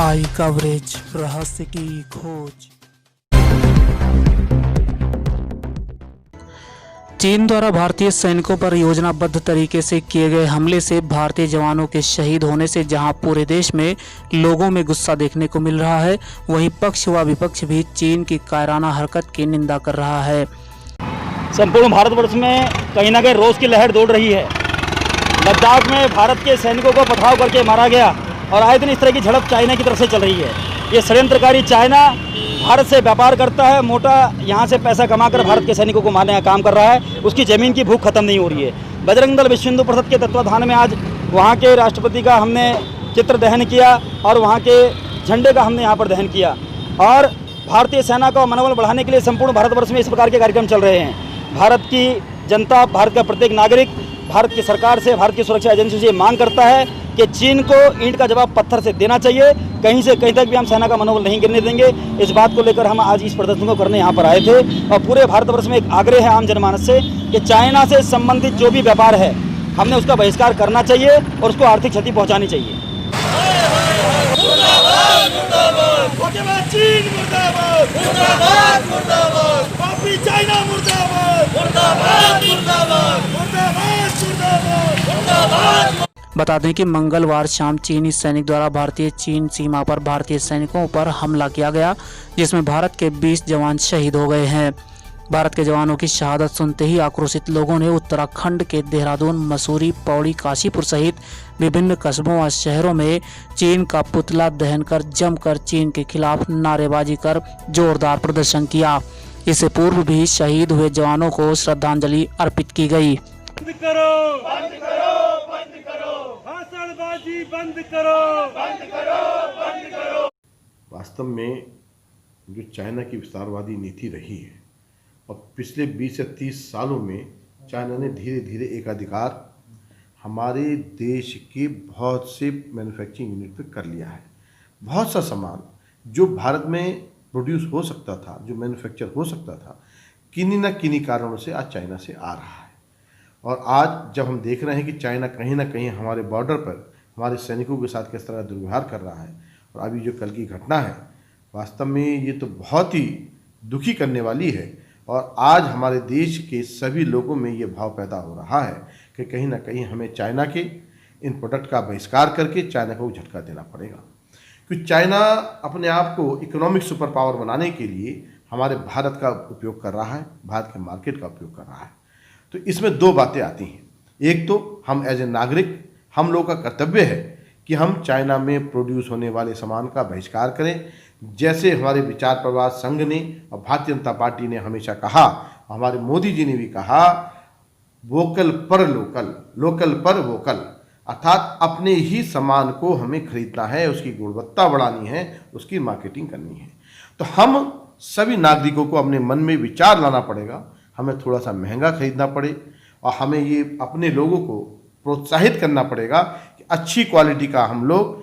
आई coverage, रहस्य की खोज। चीन द्वारा भारतीय सैनिकों पर योजनाबद्ध तरीके से किए गए हमले से भारतीय जवानों के शहीद होने से जहां पूरे देश में लोगों में गुस्सा देखने को मिल रहा है, वहीं पक्ष व विपक्ष भी चीन की कायराना हरकत की निंदा कर रहा है। संपूर्ण भारतवर्ष में कहीं ना कहीं रोष की लहर दौड़ रही है। लद्दाख में भारत के सैनिकों को पथराव करके मारा गया और आए दिन इस तरह की झड़प चाइना की तरफ से चल रही है। ये षड्यंत्रकारी चाइना भारत से व्यापार करता है, मोटा यहाँ से पैसा कमाकर भारत के सैनिकों को मारने का काम कर रहा है। उसकी ज़मीन की भूख खत्म नहीं हो रही है। बजरंग दल विश्व हिंदू परिषद के तत्वाधान में आज वहाँ के राष्ट्रपति का हमने चित्र दहन किया और वहाँ के झंडे का हमने यहाँ पर दहन किया। और भारतीय सेना का मनोबल बढ़ाने के लिए संपूर्ण भारतवर्ष में इस प्रकार के कार्यक्रम चल रहे हैं। भारत की जनता, भारत का प्रत्येक नागरिक भारत की सरकार से, भारत की सुरक्षा एजेंसी से मांग करता है कि चीन को ईंट का जवाब पत्थर से देना चाहिए। कहीं से कहीं तक भी हम सेना का मनोबल नहीं गिरने देंगे। इस बात को लेकर हम आज इस प्रदर्शन को करने यहाँ पर आए थे और पूरे भारतवर्ष में एक आग्रह है आम जनमानस से कि चाइना से संबंधित जो भी व्यापार है हमने उसका बहिष्कार करना चाहिए और उसको आर्थिक क्षति पहुँचानी चाहिए। बता दें कि मंगलवार शाम चीनी सैनिक द्वारा भारतीय चीन सीमा पर भारतीय सैनिकों पर हमला किया गया, जिसमें भारत के 20 जवान शहीद हो गए हैं। भारत के जवानों की शहादत सुनते ही आक्रोशित लोगों ने उत्तराखंड के देहरादून, मसूरी, पौड़ी, काशीपुर सहित विभिन्न कस्बों और शहरों में चीन का पुतला दहन कर जमकर चीन के खिलाफ नारेबाजी कर जोरदार प्रदर्शन किया। इससे पूर्व भी शहीद हुए जवानों को श्रद्धांजलि अर्पित की गई। बंद करो, बंद करो, बंद करो, भाषणबाजी बंद करो, बंद करो, बंद करो। वास्तव में जो चाइना की विस्तारवादी नीति रही है और पिछले 20 या 30 सालों में चाइना ने धीरे धीरे एकाधिकार हमारे देश के बहुत से मैन्युफैक्चरिंग यूनिट पे कर लिया है। बहुत सा सामान जो भारत में प्रोड्यूस हो सकता था, जो मैन्युफैक्चर हो सकता था, किन्हीं न किन्हीं कारणों से आज चाइना से आ रहा है। और आज जब हम देख रहे हैं कि चाइना कहीं ना कहीं हमारे बॉर्डर पर हमारे सैनिकों के साथ किस तरह दुर्व्यवहार कर रहा है, और अभी जो कल की घटना है, वास्तव में ये तो बहुत ही दुखी करने वाली है। और आज हमारे देश के सभी लोगों में ये भाव पैदा हो रहा है कि कहीं ना कहीं हमें चाइना के इन प्रोडक्ट का बहिष्कार करके चाइना को झटका देना पड़ेगा। क्योंकि चाइना अपने आप को इकोनॉमिक सुपर पावर बनाने के लिए हमारे भारत का उपयोग कर रहा है, भारत के मार्केट का उपयोग कर रहा है। तो इसमें दो बातें आती हैं। एक तो हम एज ए नागरिक, हम लोगों का कर्तव्य है कि हम चाइना में प्रोड्यूस होने वाले सामान का बहिष्कार करें, जैसे हमारे विचार प्रवास संघ ने और भारतीय जनता पार्टी ने हमेशा कहा, हमारे मोदी जी ने भी कहा, वोकल पर लोकल, लोकल पर वोकल, अर्थात अपने ही सामान को हमें खरीदना है, उसकी गुणवत्ता बढ़ानी है, उसकी मार्केटिंग करनी है। तो हम सभी नागरिकों को अपने मन में विचार लाना पड़ेगा, हमें थोड़ा सा महंगा खरीदना पड़े और हमें ये अपने लोगों को प्रोत्साहित करना पड़ेगा कि अच्छी क्वालिटी का हम लोग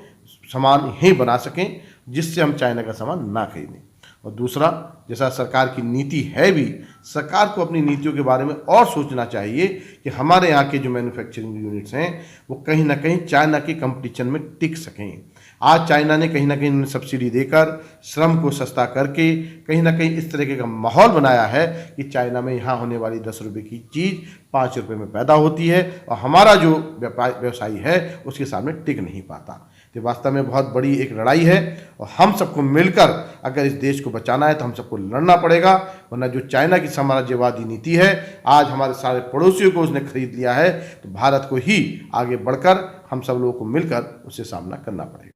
सामान यहीं बना सकें, जिससे हम चाइना का सामान ना खरीदें। और दूसरा, जैसा सरकार की नीति है भी, सरकार को अपनी नीतियों के बारे में और सोचना चाहिए कि हमारे यहाँ के जो मैन्युफैक्चरिंग यूनिट्स हैं वो कहीं ना कहीं चाइना के कंपटीशन में टिक सकें। आज चाइना ने कहीं ना कहीं सब्सिडी देकर, श्रम को सस्ता करके कहीं ना कहीं इस तरीके का माहौल बनाया है कि चाइना में यहाँ होने वाली 10 रुपये की चीज़ 5 रुपये में पैदा होती है और हमारा जो व्यवसायी है उसके सामने टिक नहीं पाता। तो वास्तव में बहुत बड़ी एक लड़ाई है और हम सबको मिलकर अगर इस देश को बचाना है तो हम सबको लड़ना पड़ेगा, वरना जो चाइना की साम्राज्यवादी नीति है, आज हमारे सारे पड़ोसियों को उसने खरीद लिया है, तो भारत को ही आगे बढ़कर हम सब लोगों को मिलकर उससे सामना करना पड़ेगा।